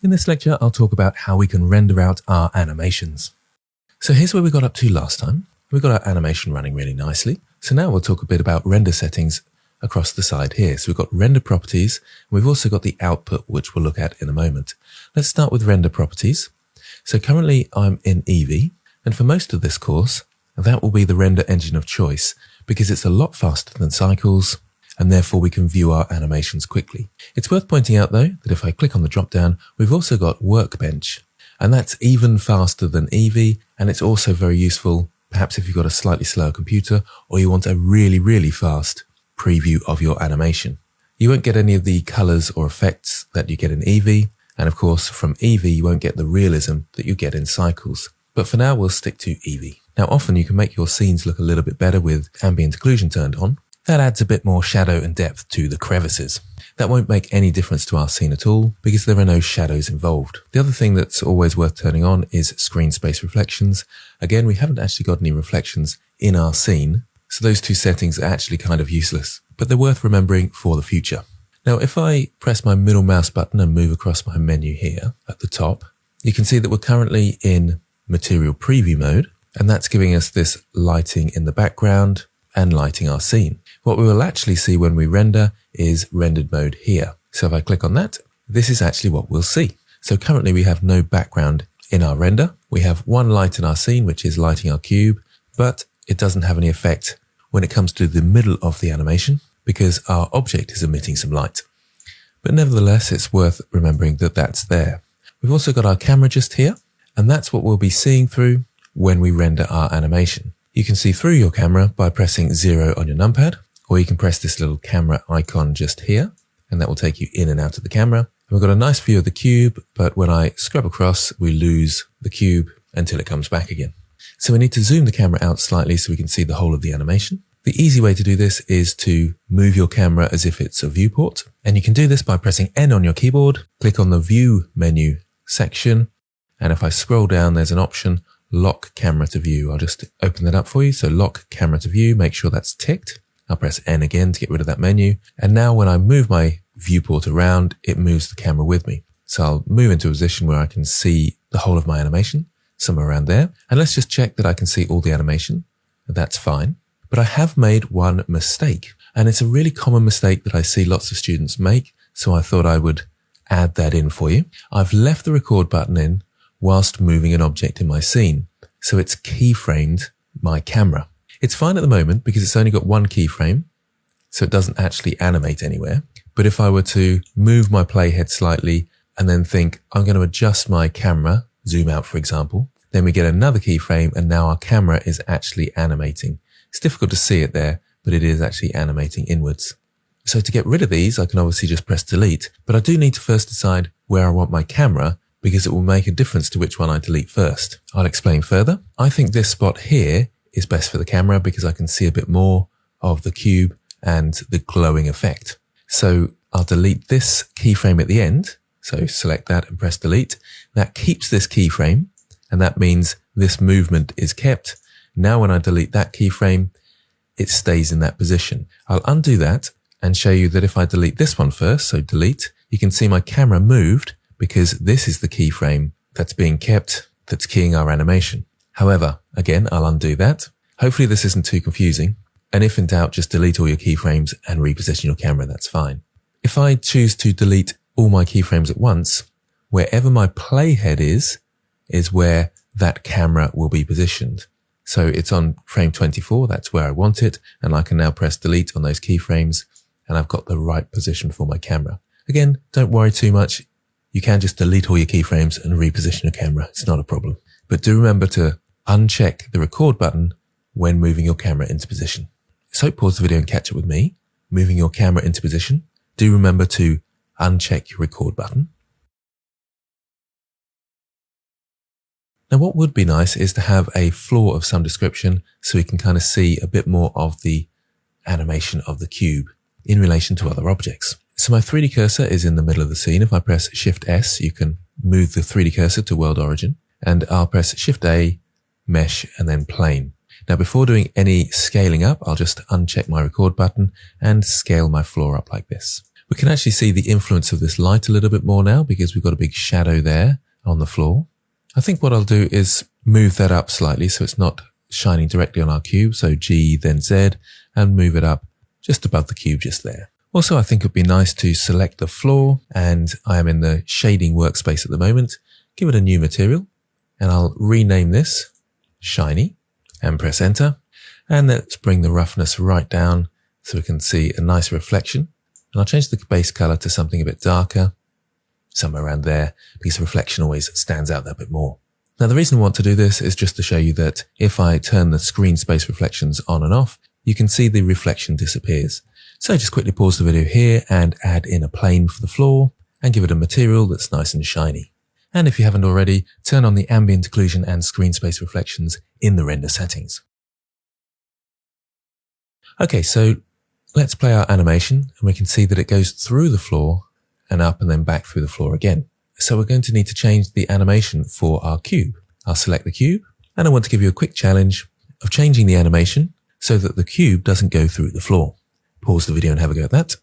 In this lecture, I'll talk about how we can render out our animations. So here's where we got up to last time. We got our animation running really nicely. So now we'll talk a bit about render settings across the side here. So we've got render properties, and we've also got the output, which we'll look at in a moment. Let's start with render properties. So currently I'm in Eevee, and for most of this course, that will be the render engine of choice because it's a lot faster than Cycles, and therefore we can view our animations quickly. It's worth pointing out though that if I click on the drop down, we've also got Workbench, and that's even faster than Eevee, and it's also very useful perhaps if you've got a slightly slower computer or you want a really fast preview of your animation. You won't get any of the colors or effects that you get in Eevee, and of course from Eevee you won't get the realism that you get in Cycles. But for now we'll stick to Eevee. Now often you can make your scenes look a little bit better with ambient occlusion turned on. That adds a bit more shadow and depth to the crevices. That won't make any difference to our scene at all because there are no shadows involved. The other thing that's always worth turning on is screen space reflections. Again, we haven't actually got any reflections in our scene, so those two settings are actually kind of useless, but they're worth remembering for the future. Now, if I press my middle mouse button and move across my menu here at the top, you can see that we're currently in material preview mode, and that's giving us this lighting in the background and lighting our scene. What we will actually see when we render is rendered mode here. So if I click on that, this is actually what we'll see. So currently we have no background in our render. We have one light in our scene, which is lighting our cube, but it doesn't have any effect when it comes to the middle of the animation because our object is emitting some light. But nevertheless, it's worth remembering that that's there. We've also got our camera just here, and that's what we'll be seeing through when we render our animation. You can see through your camera by pressing 0 on your numpad, or you can press this little camera icon just here, and that will take you in and out of the camera. And we've got a nice view of the cube, but when I scrub across, we lose the cube until it comes back again. So we need to zoom the camera out slightly so we can see the whole of the animation. The easy way to do this is to move your camera as if it's a viewport. And you can do this by pressing N on your keyboard, click on the View menu section, and if I scroll down, there's an option, Lock Camera to View. I'll just open that up for you. So Lock Camera to View, make sure that's ticked. I'll press N again to get rid of that menu. And now when I move my viewport around, it moves the camera with me. So I'll move into a position where I can see the whole of my animation, somewhere around there. And let's just check that I can see all the animation. That's fine. But I have made one mistake. And it's a really common mistake that I see lots of students make. So I thought I would add that in for you. I've left the record button in whilst moving an object in my scene. So it's keyframed my camera. It's fine at the moment because it's only got one keyframe, so it doesn't actually animate anywhere. But if I were to move my playhead slightly and then think, I'm going to adjust my camera, zoom out for example, then we get another keyframe and now our camera is actually animating. It's difficult to see it there, but it is actually animating inwards. So to get rid of these, I can obviously just press delete, but I do need to first decide where I want my camera because it will make a difference to which one I delete first. I'll explain further. I think this spot here is best for the camera because I can see a bit more of the cube and the glowing effect. So I'll delete this keyframe at the end. So select that and press delete. That keeps this keyframe, and that means this movement is kept. Now when I delete that keyframe, it stays in that position. I'll undo that and show you that if I delete this one first, so delete, you can see my camera moved because this is the keyframe that's being kept, that's keying our animation. However, again, I'll undo that. Hopefully this isn't too confusing. And if in doubt, just delete all your keyframes and reposition your camera. That's fine. If I choose to delete all my keyframes at once, wherever my playhead is where that camera will be positioned. So it's on frame 24. That's where I want it. And I can now press delete on those keyframes and I've got the right position for my camera. Again, don't worry too much. You can just delete all your keyframes and reposition your camera. It's not a problem. But do remember to uncheck the record button when moving your camera into position. So pause the video and catch up with me. Moving your camera into position. Do remember to uncheck your record button. Now what would be nice is to have a floor of some description so we can kind of see a bit more of the animation of the cube in relation to other objects. So my 3D cursor is in the middle of the scene. If I press Shift S, you can move the 3D cursor to world origin, and I'll press Shift A, mesh, and then plane. Now before doing any scaling up, I'll just uncheck my record button and scale my floor up like this. We can actually see the influence of this light a little bit more now because we've got a big shadow there on the floor. I think what I'll do is move that up slightly so it's not shining directly on our cube. So G, then Z, and move it up just above the cube just there. Also, I think it'd be nice to select the floor, and I am in the shading workspace at the moment. Give it a new material, and I'll rename this Shiny and press enter. And let's bring the roughness right down so we can see a nice reflection. And I'll change the base color to something a bit darker, somewhere around there, because the reflection always stands out that bit more. Now, the reason I want to do this is just to show you that if I turn the screen space reflections on and off, you can see the reflection disappears. So just quickly pause the video here and add in a plane for the floor and give it a material that's nice and shiny. And if you haven't already, turn on the ambient occlusion and screen space reflections in the render settings. Okay, so let's play our animation, and we can see that it goes through the floor and up and then back through the floor again. So we're going to need to change the animation for our cube. I'll select the cube, and I want to give you a quick challenge of changing the animation so that the cube doesn't go through the floor. Pause the video and have a go at that.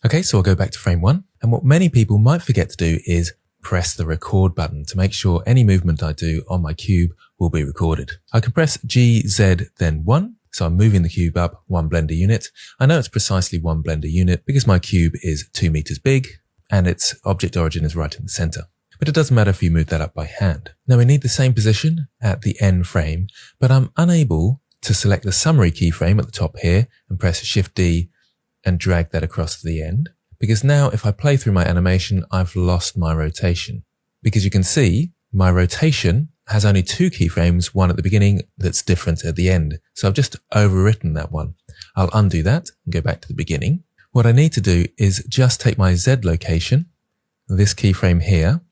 Okay, so I'll go back to frame 1. And what many people might forget to do is press the record button to make sure any movement I do on my cube will be recorded. I can press G, Z, then 1. So I'm moving the cube up 1 blender unit. I know it's precisely 1 blender unit because my cube is 2 meters big and its object origin is right in the center. But it doesn't matter if you move that up by hand. Now we need the same position at the end frame, but I'm unable to select the summary keyframe at the top here and press Shift D and drag that across to the end. Because now if I play through my animation, I've lost my rotation. Because you can see my rotation has only 2 keyframes, one at the beginning that's different at the end. So I've just overwritten that one. I'll undo that and go back to the beginning. What I need to do is just take my Z location, this keyframe here,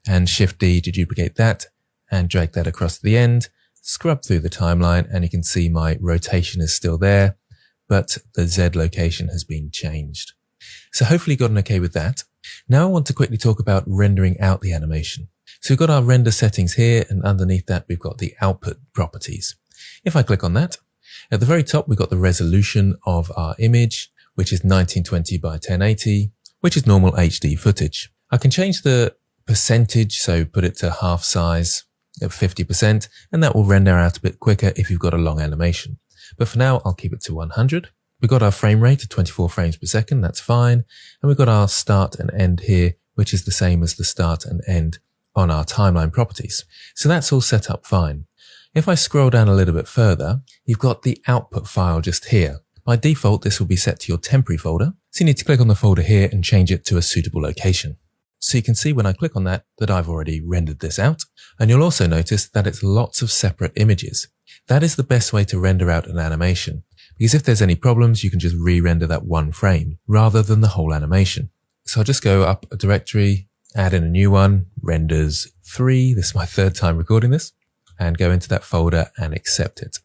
and Shift D to duplicate that and drag that across to the end, scrub through the timeline, and you can see my rotation is still there, but the Z location has been changed. So hopefully you got an okay with that. Now I want to quickly talk about rendering out the animation. So we've got our render settings here, and underneath that we've got the output properties. If I click on that, at the very top we've got the resolution of our image, which is 1920 by 1080, which is normal HD footage. I can change the percentage, so put it to half size at 50%, and that will render out a bit quicker if you've got a long animation. But for now, I'll keep it to 100. We've got our frame rate at 24 frames per second, that's fine. And we've got our start and end here, which is the same as the start and end on our timeline properties. So that's all set up fine. If I scroll down a little bit further, you've got the output file just here. By default, this will be set to your temporary folder. So you need to click on the folder here and change it to a suitable location. So you can see when I click on that I've already rendered this out. And you'll also notice that it's lots of separate images. That is the best way to render out an animation, because if there's any problems, you can just re-render that one frame rather than the whole animation. So I'll just go up a directory, add in a new one, renders 3. This is my 3rd time recording this, and go into that folder and accept it.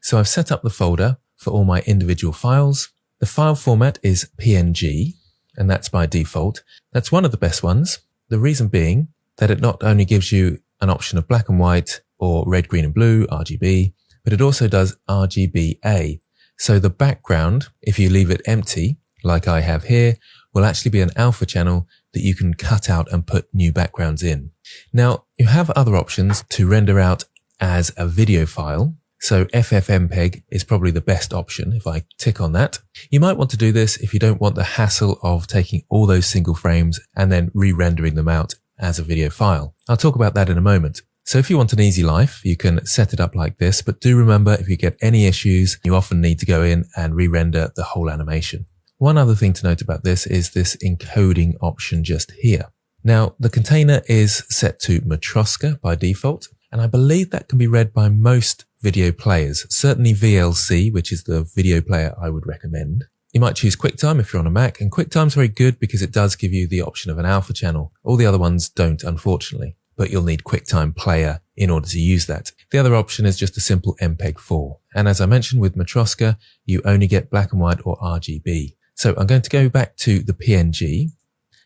So I've set up the folder for all my individual files. The file format is PNG, and that's by default. That's one of the best ones. The reason being that it not only gives you an option of black and white or red, green and blue, RGB, but it also does RGBA. So the background, if you leave it empty, like I have here, will actually be an alpha channel that you can cut out and put new backgrounds in. Now, you have other options to render out as a video file. So FFmpeg is probably the best option if I tick on that. You might want to do this if you don't want the hassle of taking all those single frames and then re-rendering them out as a video file. I'll talk about that in a moment. So if you want an easy life, you can set it up like this, but do remember if you get any issues, you often need to go in and re-render the whole animation. One other thing to note about this is this encoding option just here. Now, the container is set to Matroska by default, and I believe that can be read by most video players, certainly VLC, which is the video player I would recommend. You might choose QuickTime if you're on a Mac, and QuickTime's very good because it does give you the option of an alpha channel. All the other ones don't, unfortunately, but you'll need QuickTime Player in order to use that. The other option is just a simple MPEG-4. And as I mentioned with Matroska, you only get black and white or RGB. So I'm going to go back to the PNG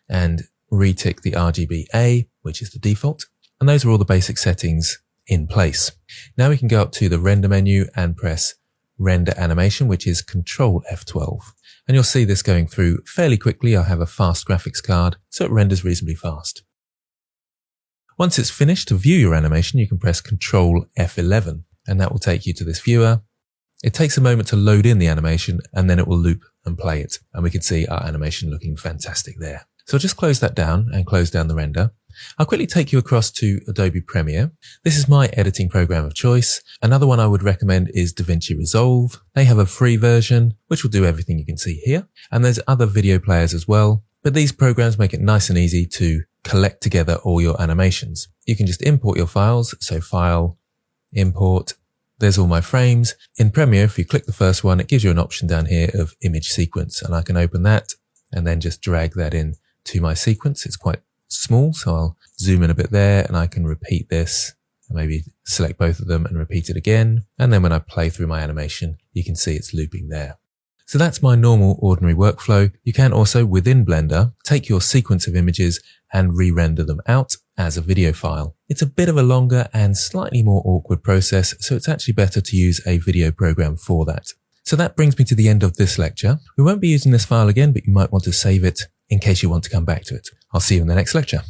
and retick the RGBA, which is the default. And those are all the basic settings in place. Now we can go up to the render menu and press render animation, which is Control F12. And you'll see this going through fairly quickly. I have a fast graphics card, so it renders reasonably fast. Once it's finished, to view your animation, you can press Control F11, and that will take you to this viewer. It takes a moment to load in the animation, and then it will loop and play it. And we can see our animation looking fantastic there. So I'll just close that down and close down the render. I'll quickly take you across to Adobe Premiere. This is my editing program of choice. Another one I would recommend is DaVinci Resolve. They have a free version, which will do everything you can see here. And there's other video players as well. But these programs make it nice and easy to collect together all your animations. You can just import your files. So File, Import. There's all my frames. In Premiere, if you click the first one, it gives you an option down here of image sequence. And I can open that and then just drag that in to my sequence. It's quite small, so I'll zoom in a bit there and I can repeat this and maybe select both of them and repeat it again. And then when I play through my animation, you can see it's looping there. So that's my normal ordinary workflow. You can also, within Blender, take your sequence of images and re-render them out as a video file. It's a bit of a longer and slightly more awkward process, so it's actually better to use a video program for that. So that brings me to the end of this lecture. We won't be using this file again, but you might want to save it in case you want to come back to it. I'll see you in the next lecture.